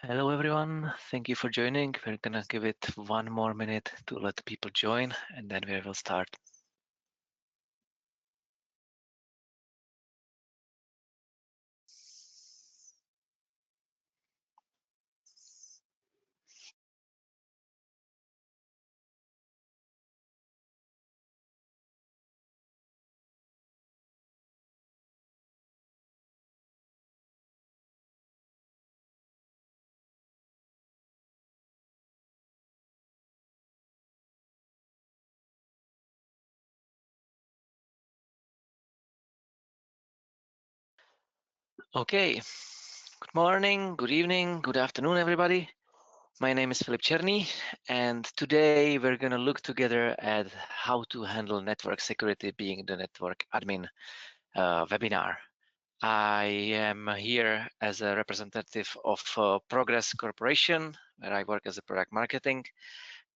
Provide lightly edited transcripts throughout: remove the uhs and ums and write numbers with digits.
Hello everyone, thank you for joining. We're gonna give it 1 more minute to let people join and then we will start. Okay, good morning, good evening, good afternoon everybody. My name is Filip Černý and today we're gonna look together at how to handle network security being the network admin webinar. I am here as a representative of Progress Corporation, where I work as a product marketing,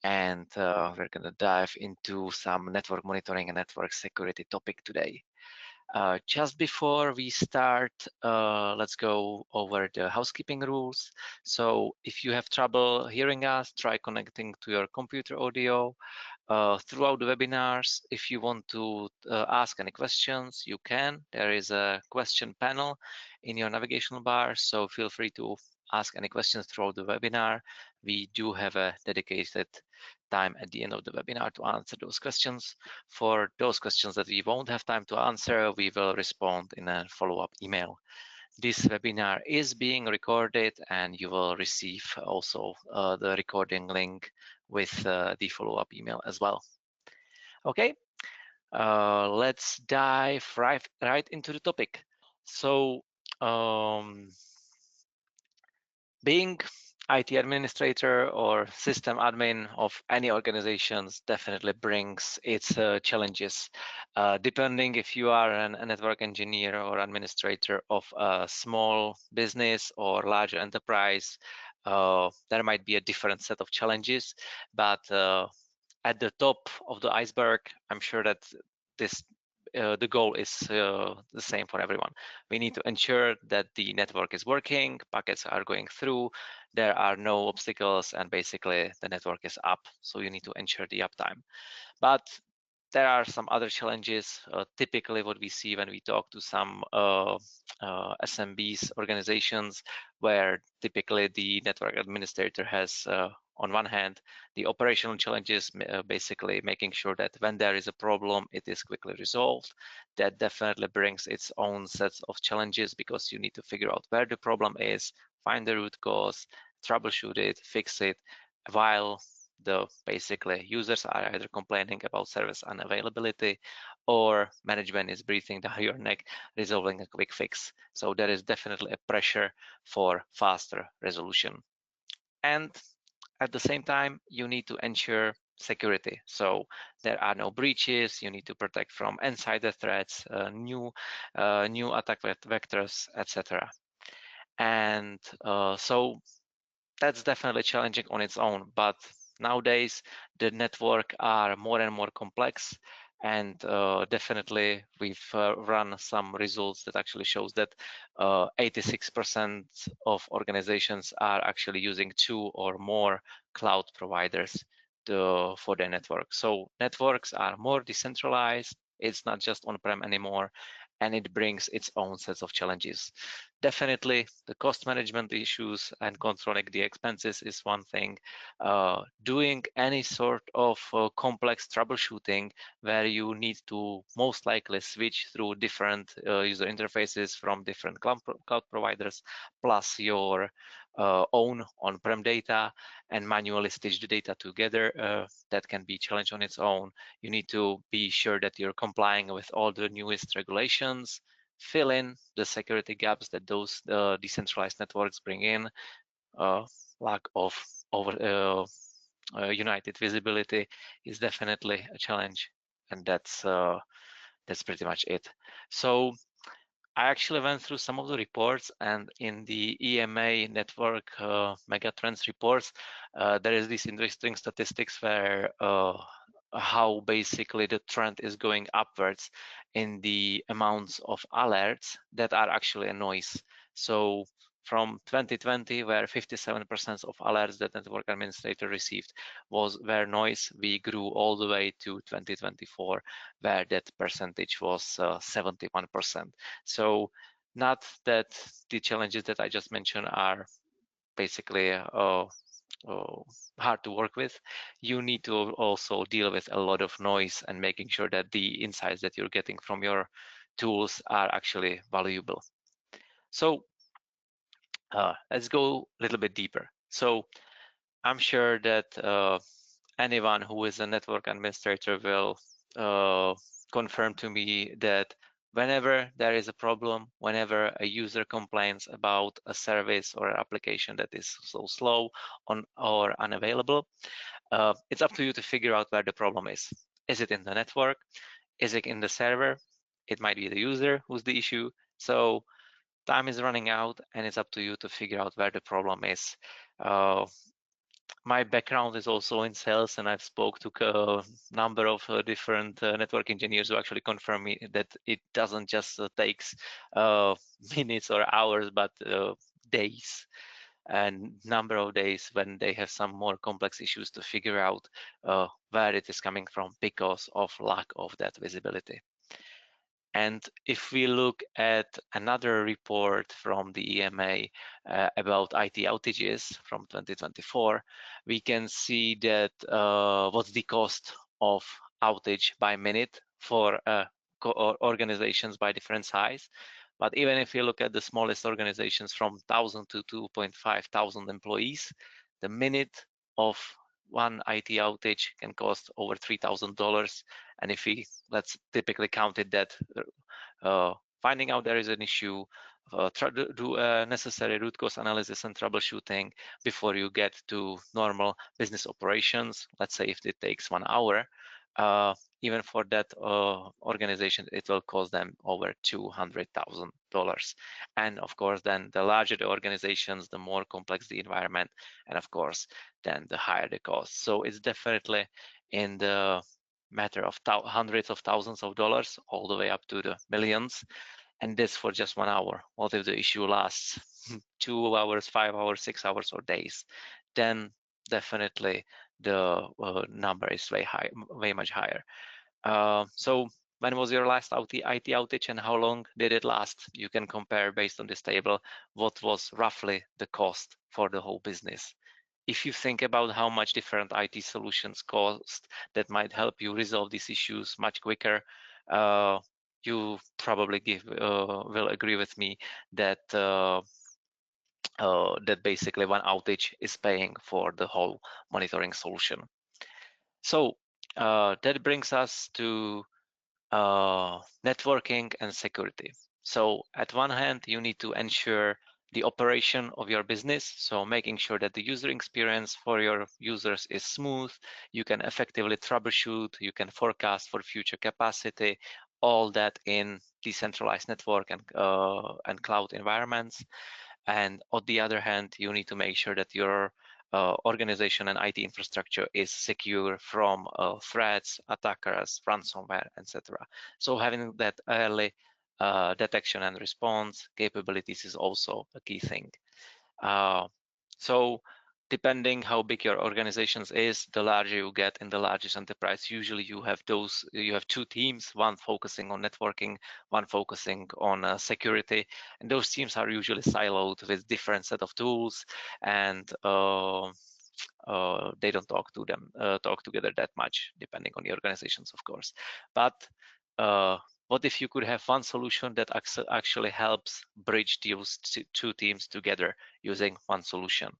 and we're going to dive into some network monitoring and network security topic today. Just before we start, let's go over the housekeeping rules. So if you have trouble hearing us, try connecting to your computer audio. Throughout the webinars, if you want to ask any questions, you can. There is a question panel in your navigational bar, so feel free to ask any questions throughout the webinar. We do have a dedicated time at the end of the webinar to answer those questions. For those questions that we won't have time to answer, we will respond in a follow-up email. This webinar is being recorded and you will receive also the recording link with the follow-up email as well. Okay, let's dive right into the topic. So being IT administrator or system admin of any organizations definitely brings its challenges. Depending if you are a network engineer or administrator of a small business or larger enterprise, there might be a different set of challenges, but at the top of the iceberg, I'm sure that this the goal is the same for everyone. We need to ensure that the network is working, packets are going through, there are no obstacles, and basically the network is up. So you need to ensure the uptime. But there are some other challenges. Typically, what we see when we talk to some SMBs organizations, where typically the network administrator has, on one hand, the operational challenges, basically making sure that when there is a problem, it is quickly resolved. That definitely brings its own sets of challenges because you need to figure out where the problem is, find the root cause, troubleshoot it, fix it, while the basically users are either complaining about service unavailability or management is breathing down your neck resolving a quick fix. So there is definitely a pressure for faster resolution. And at the same time, you need to ensure security. So there are no breaches, you need to protect from insider threats, new attack vectors, etc. And so that's definitely challenging on its own, but nowadays the network are more and more complex, and definitely we've run some results that actually shows that 86% of organizations are actually using 2 or more cloud providers for their network. So networks are more decentralized, it's not just on-prem anymore, and it brings its own sets of challenges. Definitely the cost management issues and controlling the expenses is one thing. Doing any sort of complex troubleshooting where you need to most likely switch through different user interfaces from different cloud providers, plus your own on-prem data, and manually stitch the data together, that can be a challenge on its own. You need to be sure that you're complying with all the newest regulations, fill in the security gaps that those decentralized networks bring in. Lack of united visibility is definitely a challenge, and that's pretty much it. So I actually went through some of the reports, and in the EMA network megatrends reports, there is this interesting statistics where how basically the trend is going upwards in the amounts of alerts that are actually a noise. So from 2020, where 57% of alerts that network administrator received were noise, we grew all the way to 2024, where that percentage was 71%. So not that the challenges that I just mentioned are basically hard to work with. You need to also deal with a lot of noise and making sure that the insights that you're getting from your tools are actually valuable. So let's go a little bit deeper. So I'm sure that anyone who is a network administrator will confirm to me that whenever there is a problem, whenever a user complains about a service or an application that is so slow or unavailable, it's up to you to figure out where the problem is. Is it in the network? Is it in the server? It might be the user who's the issue. So time is running out, and it's up to you to figure out where the problem is. My background is also in sales, and I've spoke to a number of different network engineers who actually confirm me that it doesn't just takes minutes or hours, but days, and number of days when they have some more complex issues to figure out where it is coming from because of lack of that visibility. And if we look at another report from the EMA about IT outages from 2024, we can see that what's the cost of outage by minute for organizations by different size. But even if you look at the smallest organizations from 1,000 to 2.5 thousand employees, the minute of one IT outage can cost over $3,000. And if we let's typically count it that finding out there is an issue, do necessary root cause analysis and troubleshooting before you get to normal business operations. Let's say if it takes 1 hour, even for that organization, it will cost them over $200,000. And of course, then the larger the organizations, the more complex the environment, and of course, then the higher the cost. So it's definitely in the matter of hundreds of thousands of dollars all the way up to the millions, and this for just 1 hour. What if the issue lasts 2 hours, 5 hours, 6 hours, or days? Then definitely the number is way much higher. So when was your last IT outage and how long did it last? You can compare based on this table what was roughly the cost for the whole business. If you think about how much different IT solutions cost that might help you resolve these issues much quicker, you probably will agree with me that that basically one outage is paying for the whole monitoring solution. So that brings us to networking and security. So at one hand, you need to ensure the operation of your business, so making sure that the user experience for your users is smooth, you can effectively troubleshoot, you can forecast for future capacity, all that in decentralized network and cloud environments. And on the other hand, you need to make sure that your organization and IT infrastructure is secure from threats, attackers, ransomware, etc. So having that early detection and response capabilities is also a key thing. So depending how big your organizations is, the larger you get in the largest enterprise, usually you have two teams, one focusing on networking, one focusing on security, and those teams are usually siloed with different set of tools, and they don't talk together that much, depending on the organizations, of course. But what if you could have one solution that actually helps bridge those two teams together using one solution?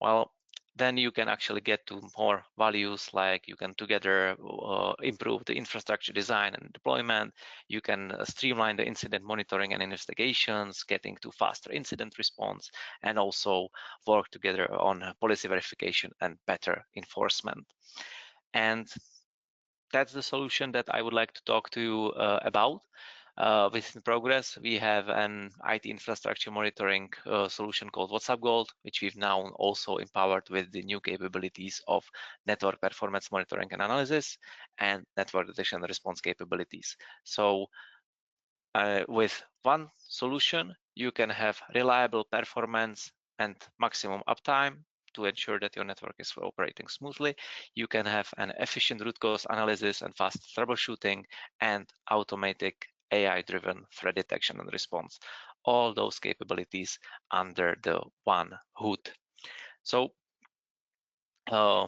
Well, then you can actually get to more values, like you can together improve the infrastructure design and deployment. You can streamline the incident monitoring and investigations, getting to faster incident response, and also work together on policy verification and better enforcement. And that's the solution that I would like to talk to you about. Within Progress, we have an IT infrastructure monitoring solution called WhatsUp Gold, which we've now also empowered with the new capabilities of network performance monitoring and analysis and network detection and response capabilities. So With one solution, you can have reliable performance and maximum uptime to ensure that your network is operating smoothly. You can have an efficient root cause analysis and fast troubleshooting and automatic AI-driven threat detection and response. All those capabilities under the one hood. So uh,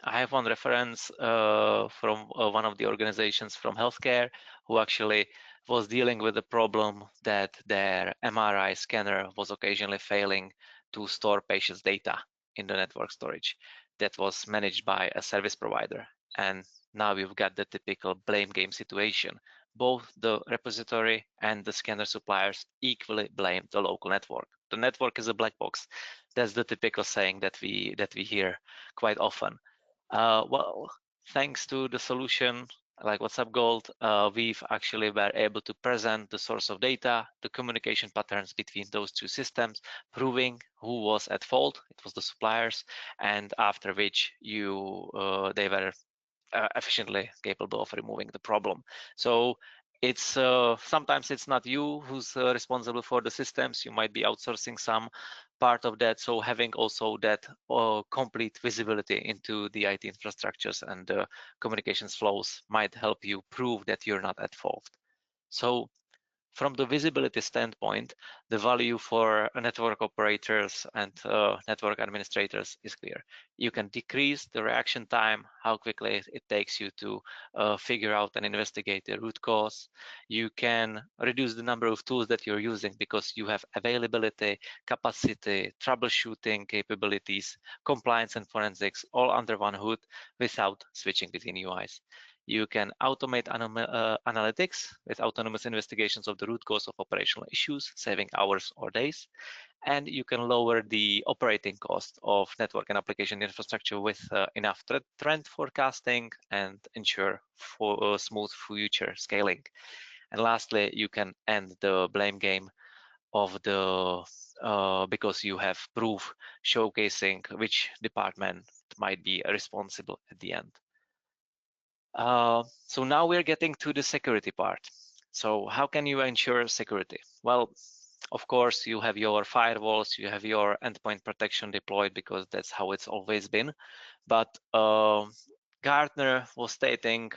I have one reference from one of the organizations from healthcare who actually was dealing with the problem that their MRI scanner was occasionally failing to store patients' data in the network storage that was managed by a service provider. And now we've got the typical blame game situation. Both the repository and the scanner suppliers equally blame the local network. The network is a black box. That's the typical saying that we hear quite often. Well, thanks to the solution like WhatsUp Gold, we've actually were able to present the source of data, the communication patterns between those two systems, proving who was at fault. It was the suppliers, and after which they were efficiently capable of removing the problem. So it's sometimes it's not you who's responsible for the systems. You might be outsourcing some part of that. So having also that complete visibility into the IT infrastructures and communications flows might help you prove that you're not at fault. So from the visibility standpoint, the value for network operators and network administrators is clear. You can decrease the reaction time, how quickly it takes you to figure out and investigate the root cause. You can reduce the number of tools that you're using because you have availability, capacity, troubleshooting capabilities, compliance and forensics all under one hood without switching between UIs. You can automate analytics with autonomous investigations of the root cause of operational issues, saving hours or days. And you can lower the operating cost of network and application infrastructure with enough trend forecasting and ensure for smooth future scaling. And lastly, you can end the blame game of the because you have proof showcasing which department might be responsible at the end. So now we're getting to the security part. So how can you ensure security? Well, of course, you have your firewalls, you have your endpoint protection deployed because that's how it's always been. But Gartner was stating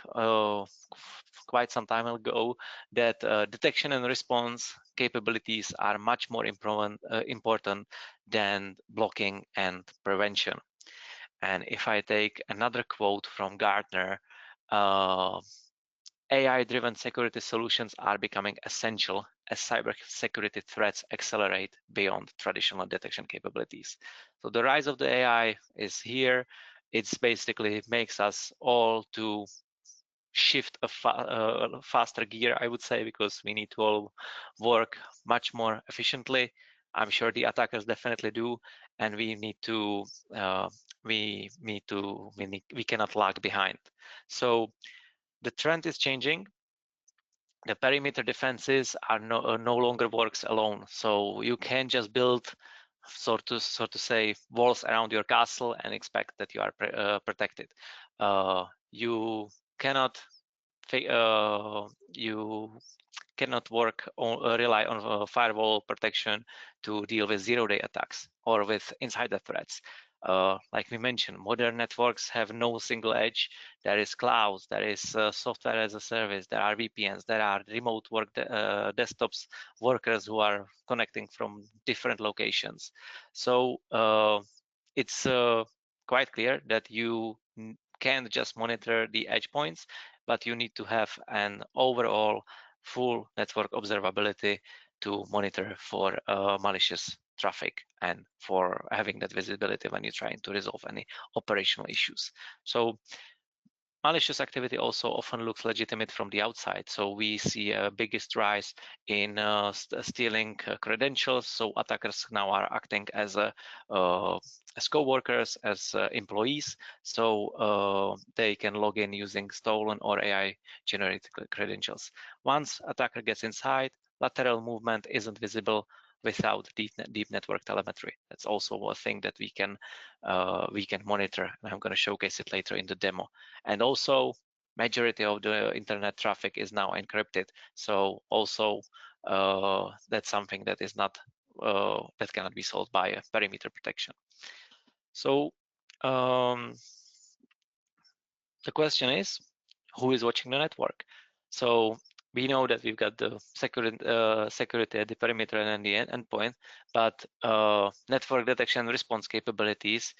quite some time ago that detection and response capabilities are much more important than blocking and prevention. And if I take another quote from Gartner, uh, AI-driven security solutions are becoming essential as cybersecurity threats accelerate beyond traditional detection capabilities. So the rise of the AI is here. It's basically makes us all to shift a faster gear, I would say, because we need to all work much more efficiently. I'm sure the attackers definitely do, and we need to we cannot lag behind. So the trend is changing. The perimeter defenses are no longer works alone. So you can't just build sort to say walls around your castle and expect that you are protected. You cannot you cannot rely on firewall protection to deal with zero-day attacks or with insider threats. Like we mentioned, modern networks have no single edge. There is clouds, there is software as a service, there are VPNs, there are remote work desktops, workers who are connecting from different locations. So it's quite clear that you can't just monitor the edge points, but you need to have an overall full network observability to monitor for malicious traffic and for having that visibility when you're trying to resolve any operational issues. So malicious activity also often looks legitimate from the outside. So we see a biggest rise in stealing credentials. So attackers now are acting as co-workers, as employees. So they can log in using stolen or AI-generated credentials. Once attacker gets inside, lateral movement isn't visible without deep network telemetry. That's also a thing that we can monitor, and I'm going to showcase it later in the demo. And also, majority of the internet traffic is now encrypted. So also that's something that is not that cannot be solved by a perimeter protection. So the question is, who is watching the network? So we know that we've got the security at the perimeter and the endpoint, but network detection and response capabilities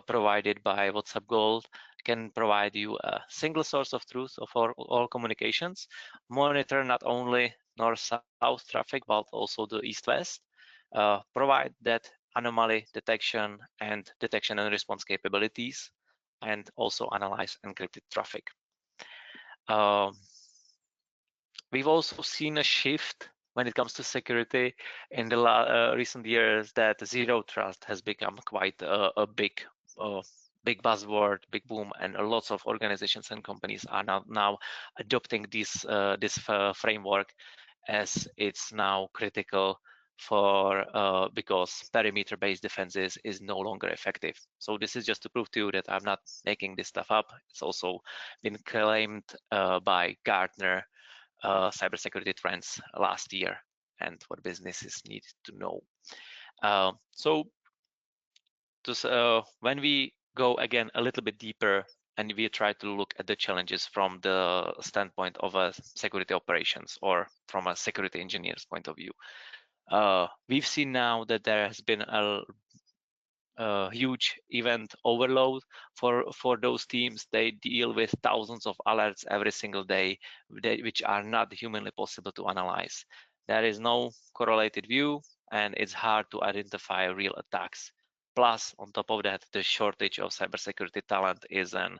provided by WhatsUp Gold can provide you a single source of truth for all communications, monitor not only north-south traffic, but also the east-west, provide that anomaly detection and response capabilities, and also analyze encrypted traffic. We've also seen a shift when it comes to security in the recent years, that zero trust has become quite a big buzzword, big boom, and lots of organizations and companies are now adopting this framework, as it's now critical for because perimeter-based defenses is no longer effective. So this is just to prove to you that I'm not making this stuff up. It's also been claimed by Gartner cybersecurity trends last year and what businesses need to know. So when we go again a little bit deeper and we try to look at the challenges from the standpoint of a security operations or from a security engineer's point of view, we've seen now that there has been a huge event overload for those teams. They deal with thousands of alerts every single day, which are not humanly possible to analyze. There is no correlated view, and it's hard to identify real attacks. Plus, on top of that, the shortage of cybersecurity talent is an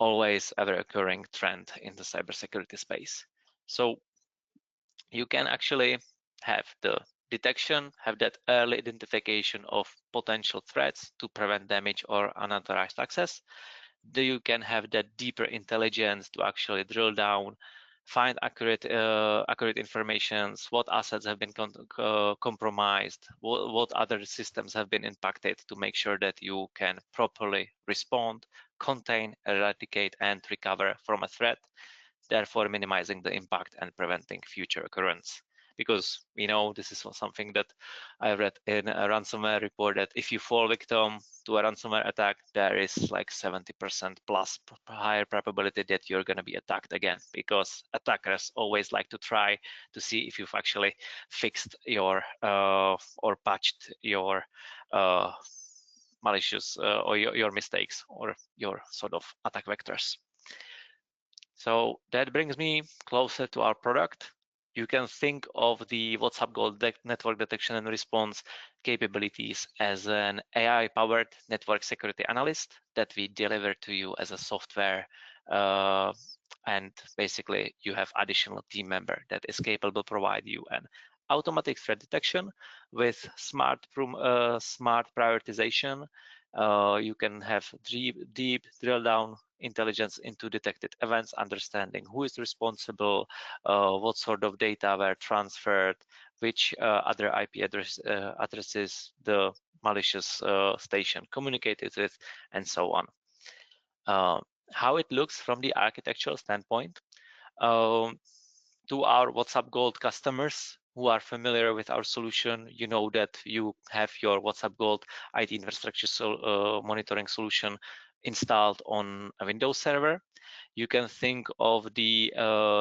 always ever occurring trend in the cybersecurity space. So you can actually have the detection, have that early identification of potential threats to prevent damage or unauthorized access. Then you can have that deeper intelligence to actually drill down, find accurate information, what assets have been compromised, what other systems have been impacted, to make sure that you can properly respond, contain, eradicate, and recover from a threat, therefore minimizing the impact and preventing future occurrence. Because we know this is something that I read in a ransomware report, that if you fall victim to a ransomware attack, there is like 70% plus higher probability that you're going to be attacked again, because attackers always like to try to see if you've actually fixed your or patched your malicious or your mistakes or your sort of attack vectors. So that brings me closer to our product. You can think of the WhatsUp Gold network detection and response capabilities as an AI-powered network security analyst that we deliver to you as a software. And basically, you have additional team member that is capable to provide you an automatic threat detection with smart prioritization. You can have deep drill down intelligence into detected events, understanding who is responsible, what sort of data were transferred, which other IP addresses the malicious station communicated with, and so on. How it looks from the architectural standpoint. To our WhatsUp Gold customers who are familiar with our solution, you know that you have your WhatsUp Gold IT infrastructure monitoring solution installed on a Windows server. You can think of the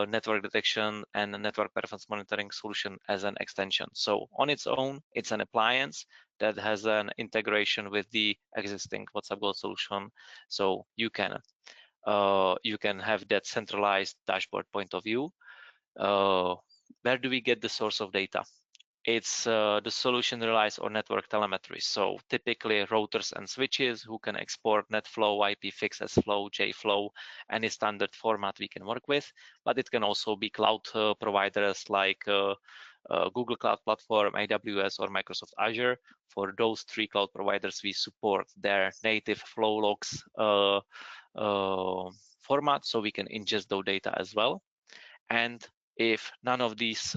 network detection and network performance monitoring solution as an extension. So on its own, it's an appliance that has an integration with the existing WhatsUp Gold solution. So you can have that centralized dashboard point of view. Where do we get the source of data? It's the solution relies on network telemetry. So typically routers and switches who can export NetFlow, IPFix, SFlow, JFlow, any standard format we can work with. But it can also be cloud providers like Google Cloud Platform, AWS, or Microsoft Azure. For those three cloud providers, we support their native flow logs format, so we can ingest those data as well. And if none of these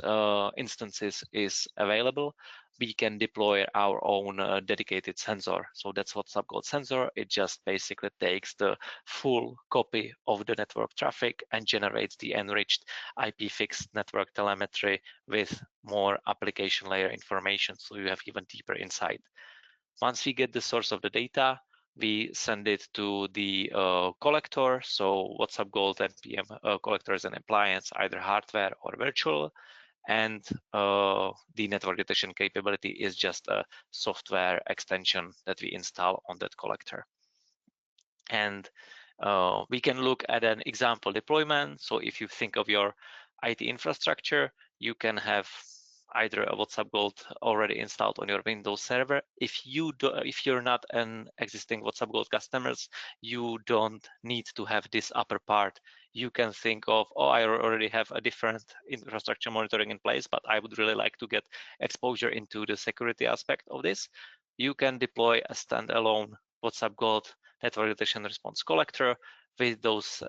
instances is available, we can deploy our own dedicated sensor. So that's WhatsUp Gold sensor. It just basically takes the full copy of the network traffic and generates the enriched IP fixed network telemetry with more application layer information, so you have even deeper insight. Once we get the source of the data, we send it to the collector. So WhatsUp Gold NPM collectors and appliance, either hardware or virtual. And the network detection capability is just a software extension that we install on that collector. And we can look at an example deployment. So if you think of your IT infrastructure, you can have either a WhatsUp Gold already installed on your Windows server. If you're not an existing WhatsUp Gold customers, you don't need to have this upper part. You can think of, oh, I already have a different infrastructure monitoring in place, but I would really like to get exposure into the security aspect of this. You can deploy a standalone WhatsUp Gold network detection response collector with those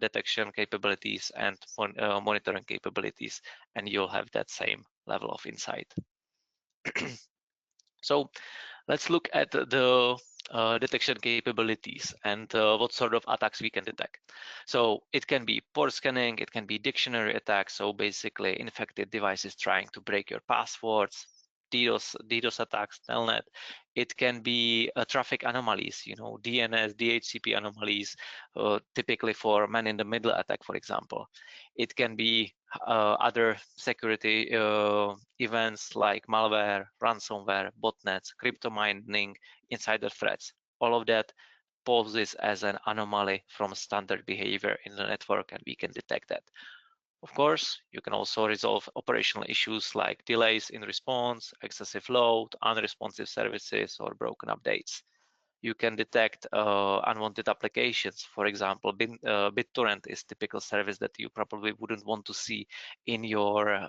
detection capabilities and monitoring capabilities, and you'll have that same level of insight. So let's look at the detection capabilities and what sort of attacks we can detect. So it can be port scanning, it can be dictionary attacks, so basically infected devices trying to break your passwords, DDoS attacks, telnet. It can be traffic anomalies, DNS, DHCP anomalies, typically for man-in-the-middle attack, for example. It can be other security events like malware, ransomware, botnets, crypto mining, insider threats. All of that poses as an anomaly from standard behavior in the network, and we can detect that. Of course, you can also resolve operational issues like delays in response, excessive load, unresponsive services, or broken updates. You can detect unwanted applications. For example, BitTorrent is typical service that you probably wouldn't want to see in your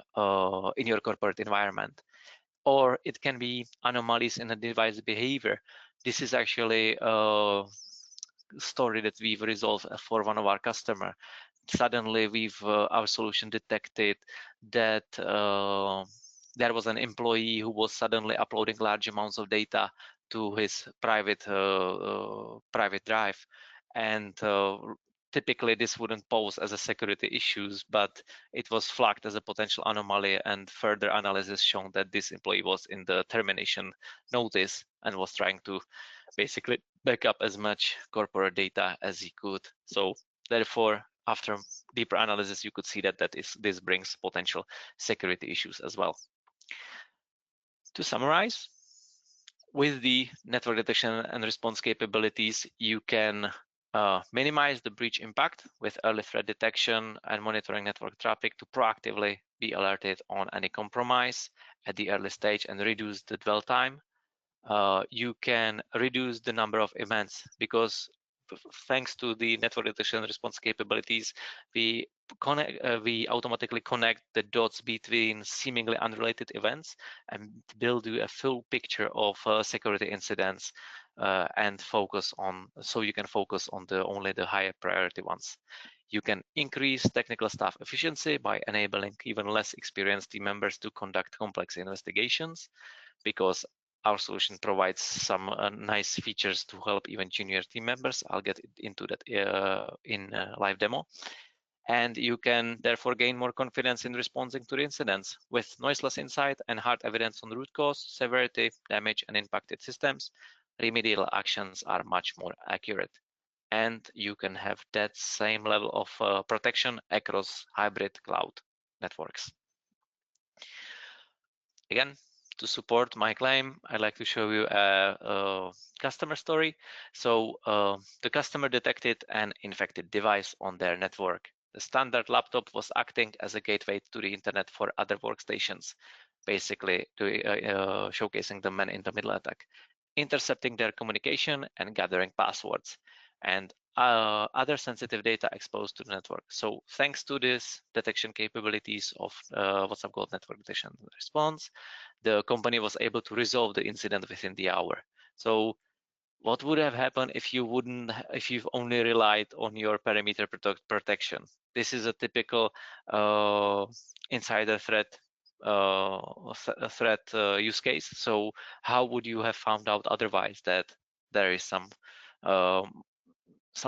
corporate environment. Or it can be anomalies in the device behavior. This is actually a story that we've resolved for one of our customers. Suddenly our solution detected that there was an employee who was suddenly uploading large amounts of data to his private drive, and typically this wouldn't pose as a security issues, but it was flagged as a potential anomaly, and further analysis shown that this employee was in the termination notice and was trying to basically back up as much corporate data as he could. So therefore, after deeper analysis, you could see that this brings potential security issues as well. To summarize, with the network detection and response capabilities, you can minimize the breach impact with early threat detection and monitoring network traffic to proactively be alerted on any compromise at the early stage and reduce the dwell time. You can reduce the number of events because thanks to the network detection response capabilities, we automatically connect the dots between seemingly unrelated events and build you a full picture of security incidents and so you can focus on only the higher priority ones. You can increase technical staff efficiency by enabling even less experienced team members to conduct complex investigations, because our solution provides some nice features to help even junior team members. I'll get into that in live demo. And you can therefore gain more confidence in responding to the incidents. With noiseless insight and hard evidence on root cause, severity, damage, and impacted systems, remedial actions are much more accurate. And you can have that same level of protection across hybrid cloud networks. Again, to support my claim, I'd like to show you a customer story. So the customer detected an infected device on their network. The standard laptop was acting as a gateway to the internet for other workstations, basically showcasing the man-in-the-middle attack, intercepting their communication and gathering passwords, and other sensitive data exposed to the network. So thanks to this detection capabilities of WhatsUp Gold network detection response, the company was able to resolve the incident within the hour. So what would have happened if you've only relied on your perimeter protection? This is a typical insider threat threat use case. So how would you have found out otherwise that there is some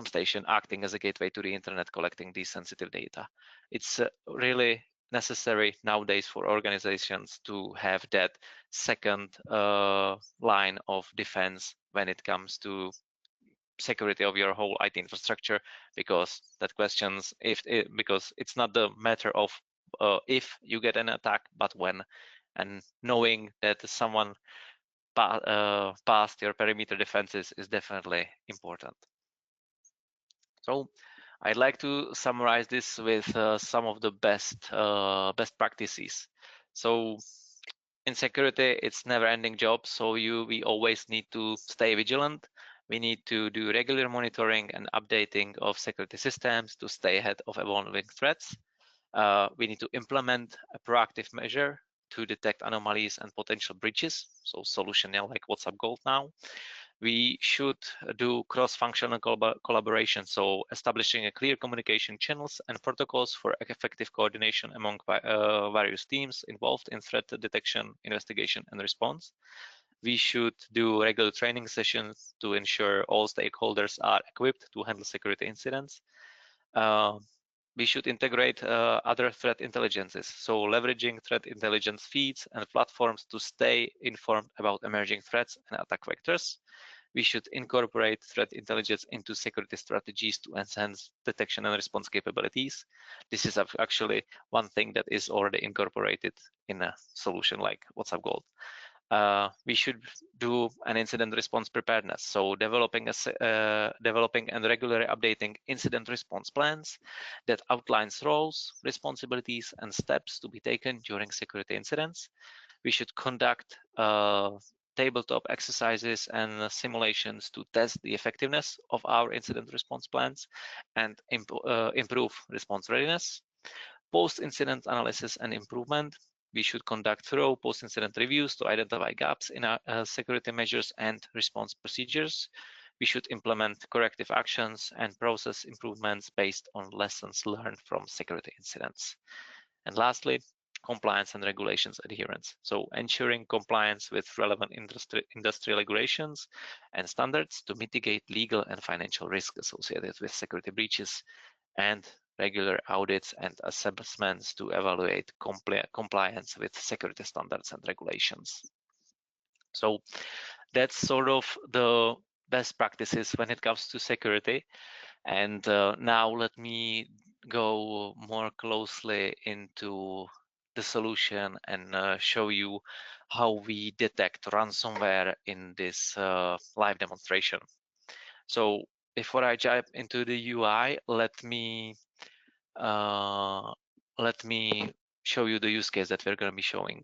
station acting as a gateway to the internet collecting these sensitive data? It's really necessary nowadays for organizations to have that second line of defense when it comes to security of your whole IT infrastructure, because that questions because it's not the matter of if you get an attack, but when. And knowing that someone passed your perimeter defenses is definitely important. So I'd like to summarize this with some of the best practices. So in security, it's never-ending job, so we always need to stay vigilant. We need to do regular monitoring and updating of security systems to stay ahead of evolving threats. We need to implement a proactive measure to detect anomalies and potential breaches, so solution like WhatsUp Gold now. We should do cross-functional collaboration, so establishing a clear communication channels and protocols for effective coordination among various teams involved in threat detection, investigation, and response. We should do regular training sessions to ensure all stakeholders are equipped to handle security incidents. We should integrate other threat intelligences, so leveraging threat intelligence feeds and platforms to stay informed about emerging threats and attack vectors. We should incorporate threat intelligence into security strategies to enhance detection and response capabilities. This is actually one thing that is already incorporated in a solution like WhatsUp Gold. We should do an incident response preparedness, so developing and regularly updating incident response plans that outlines roles, responsibilities, and steps to be taken during security incidents. We should conduct tabletop exercises and simulations to test the effectiveness of our incident response plans and improve response readiness. Post-incident analysis and improvement. We should conduct thorough post-incident reviews to identify gaps in our security measures and response procedures. We should implement corrective actions and process improvements based on lessons learned from security incidents. And lastly, compliance and regulations adherence. So ensuring compliance with relevant industry regulations and standards to mitigate legal and financial risk associated with security breaches, and regular audits and assessments to evaluate compliance with security standards and regulations. So that's sort of the best practices when it comes to security. And now let me go more closely into the solution and show you how we detect ransomware in this live demonstration. So before I dive into the UI, uh, let me show you the use case that we're going to be showing.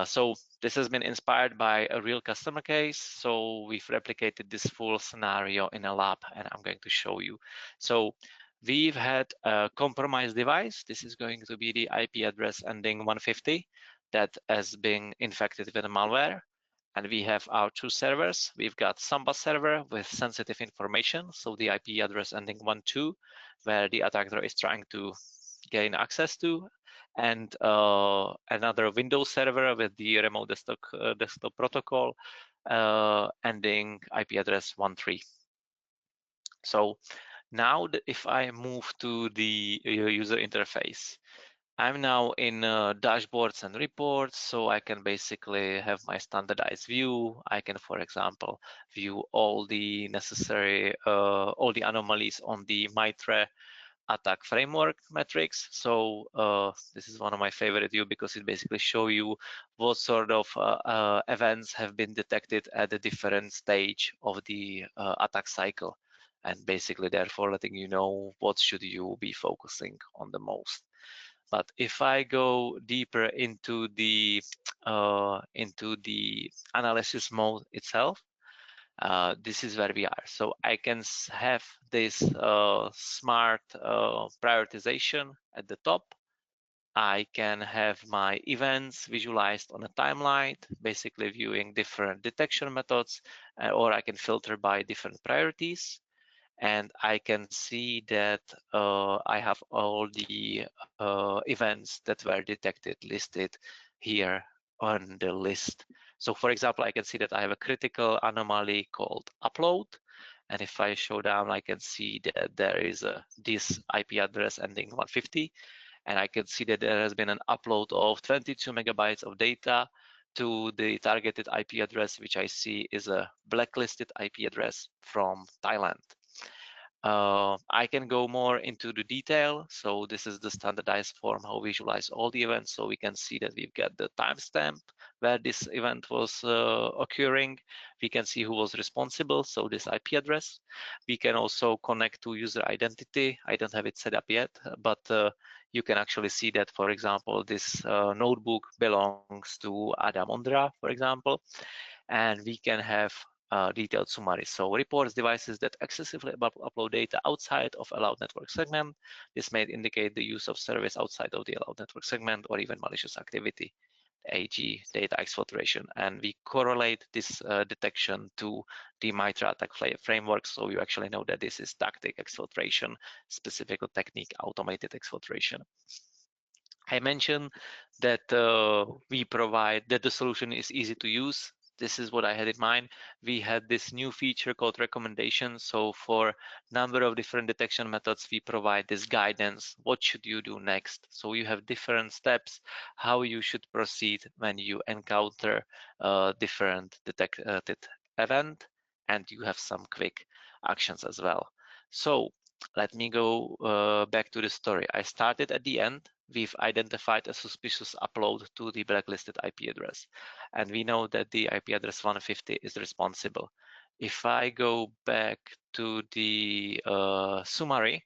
So this has been inspired by a real customer case. So we've replicated this full scenario in a lab, and I'm going to show you. So we've had a compromised device. This is going to be the IP address ending 150 that has been infected with a malware. And we have our two servers. We've got Samba server with sensitive information, so the IP address ending 12, where the attacker is trying to gain access to, and another Windows server with the remote desktop protocol ending IP address 13. So now if I move to the user interface, I'm now in dashboards and reports, so I can basically have my standardized view. I can, for example, view all the necessary, all the anomalies on the MITRE attack framework metrics. So this is one of my favorite view because it basically show you what sort of events have been detected at a different stage of the attack cycle, and basically therefore letting you know what should you be focusing on the most. But if I go deeper into the analysis mode itself, this is where we are. So I can have this smart prioritization at the top. I can have my events visualized on a timeline, basically viewing different detection methods, or I can filter by different priorities. And I can see that I have all the events that were detected listed here on the list. So for example, I can see that I have a critical anomaly called upload. And if I show down, I can see that there is this IP address ending 150. And I can see that there has been an upload of 22 megabytes of data to the targeted IP address, which I see is a blacklisted IP address from Thailand. I can go more into the detail. So this is the standardized form how we visualize all the events. So we can see that we've got the timestamp where this event was occurring. We can see who was responsible, so this IP address. We can also connect to user identity. I don't have it set up yet, but you can actually see that, for example, this notebook belongs to Adam Ondra, for example, and we can have detailed summary. So reports devices that excessively upload data outside of allowed network segment. This may indicate the use of service outside of the allowed network segment or even malicious activity, AG, data exfiltration. And we correlate this detection to the MITRE attack framework. So you actually know that this is tactic exfiltration, specific technique, automated exfiltration. I mentioned that we provide that the solution is easy to use. This is what I had in mind. We had this new feature called recommendation. So for number of different detection methods, we provide this guidance. What should you do next? So you have different steps, how you should proceed when you encounter different detected event, and you have some quick actions as well. So let me go back to the story. I started at the end. We've identified a suspicious upload to the blacklisted IP address. And we know that the IP address 150 is responsible. If I go back to the summary,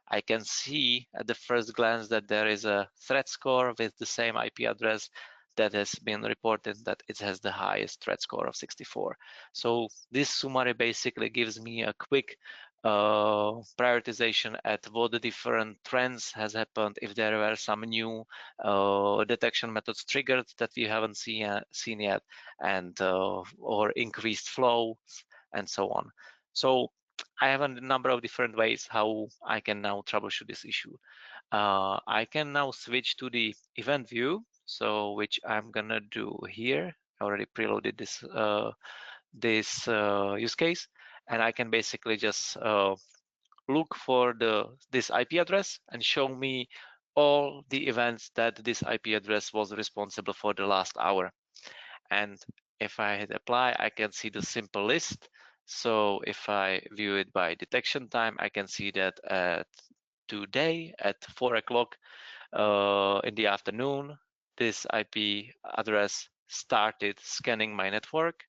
I can see at the first glance that there is a threat score with the same IP address that has been reported that it has the highest threat score of 64. So this summary basically gives me a quick prioritization at what the different trends has happened, if there were some new detection methods triggered that we haven't seen yet, and or increased flows and so on. So I have a number of different ways how I can now troubleshoot this issue. I can now switch to the event view, so which I'm gonna do here. I already preloaded this use case, and I can basically just look for this IP address and show me all the events that this IP address was responsible for the last hour. And if I hit apply, I can see the simple list. So if I view it by detection time, I can see that today at 4 o'clock in the afternoon, this IP address started scanning my network.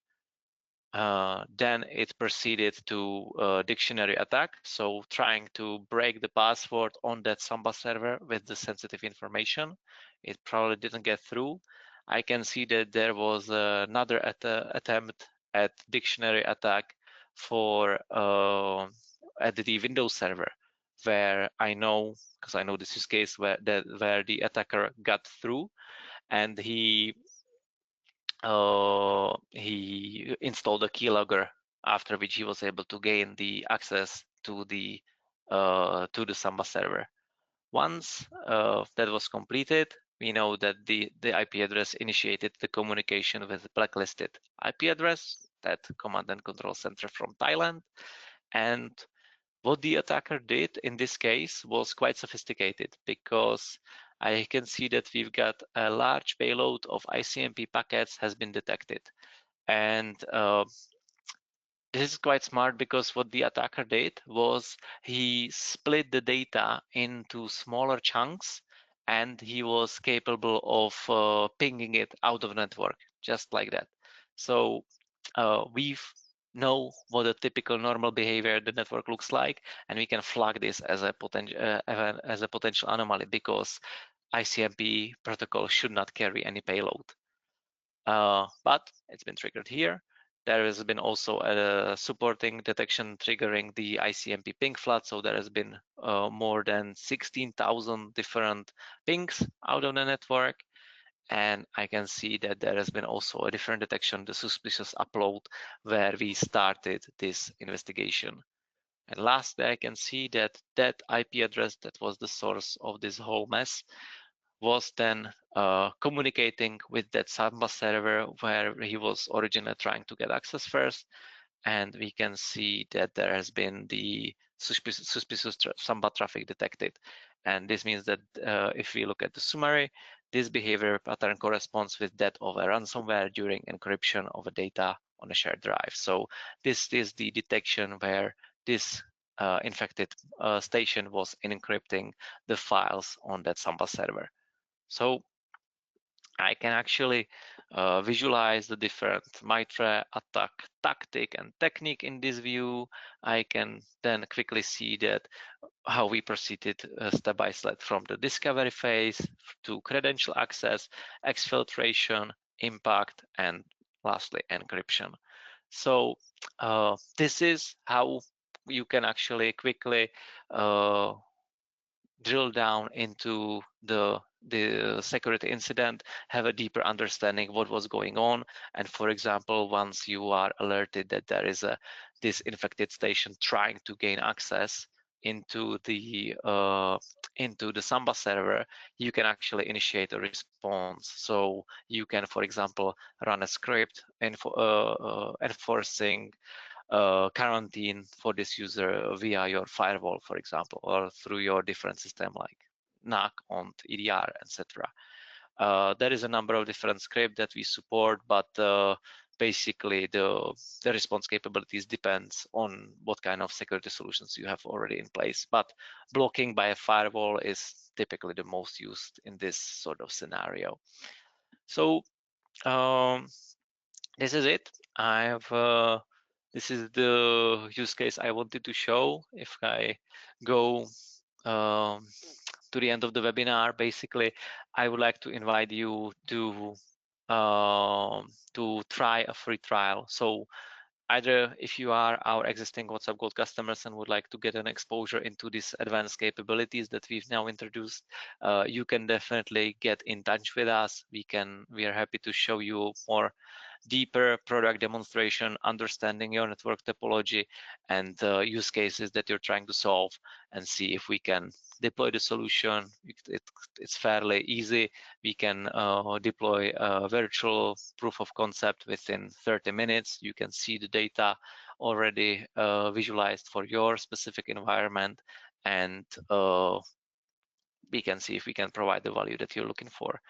Then it proceeded to dictionary attack, so trying to break the password on that Samba server with the sensitive information. It probably didn't get through. I can see that there was another attempt at dictionary attack for at the Windows server, where I know, because I know this use case where the attacker got through, and he installed a keylogger, after which he was able to gain the access to the Samba server. Once that was completed, we know that the IP address initiated the communication with the blacklisted IP address, that command and control center from Thailand. And what the attacker did in this case was quite sophisticated, because I can see that we've got a large payload of ICMP packets has been detected. And this is quite smart, because what the attacker did was he split the data into smaller chunks, and he was capable of pinging it out of network, just like that. So we know what a typical normal behavior the network looks like, and we can flag this as a potential anomaly, because ICMP protocol should not carry any payload. But it's been triggered here. There has been also a supporting detection triggering the ICMP ping flood. So there has been more than 16,000 different pings out of the network. And I can see that there has been also a different detection, the suspicious upload, where we started this investigation. And lastly, I can see that that IP address that was the source of this whole mess was then communicating with that Samba server where he was originally trying to get access first. And we can see that there has been the suspicious Samba traffic detected. And this means that if we look at the summary, this behavior pattern corresponds with that of a ransomware during encryption of a data on a shared drive. So this is the detection where this infected station was encrypting the files on that Samba server. So I can actually visualize the different MITRE attack tactic and technique in this view. I can then quickly see that how we proceeded step by step from the discovery phase to credential access, exfiltration, impact, and lastly encryption. So this is how you can actually quickly drill down into the security incident, have a deeper understanding what was going on, and for example, once you are alerted that there is this infected station trying to gain access into the Samba server, you can actually initiate a response. So you can, for example, run a script enforcing quarantine for this user via your firewall, for example, or through your different system like NAC, ONT, EDR, etc. There is a number of different scripts that we support, but basically the response capabilities depends on what kind of security solutions you have already in place. But blocking by a firewall is typically the most used in this sort of scenario. So this is it. This is the use case I wanted to show. If I go to the end of the webinar, basically, I would like to invite you to try a free trial. So either if you are our existing WhatsUp Gold customers and would like to get an exposure into these advanced capabilities that we've now introduced, you can definitely get in touch with us. We are happy to show you more deeper product demonstration, understanding your network topology and use cases that you're trying to solve, and see if we can deploy the solution. It's fairly easy. We can deploy a virtual proof of concept within 30 minutes. You can see the data already visualized for your specific environment, and we can see if we can provide the value that you're looking for.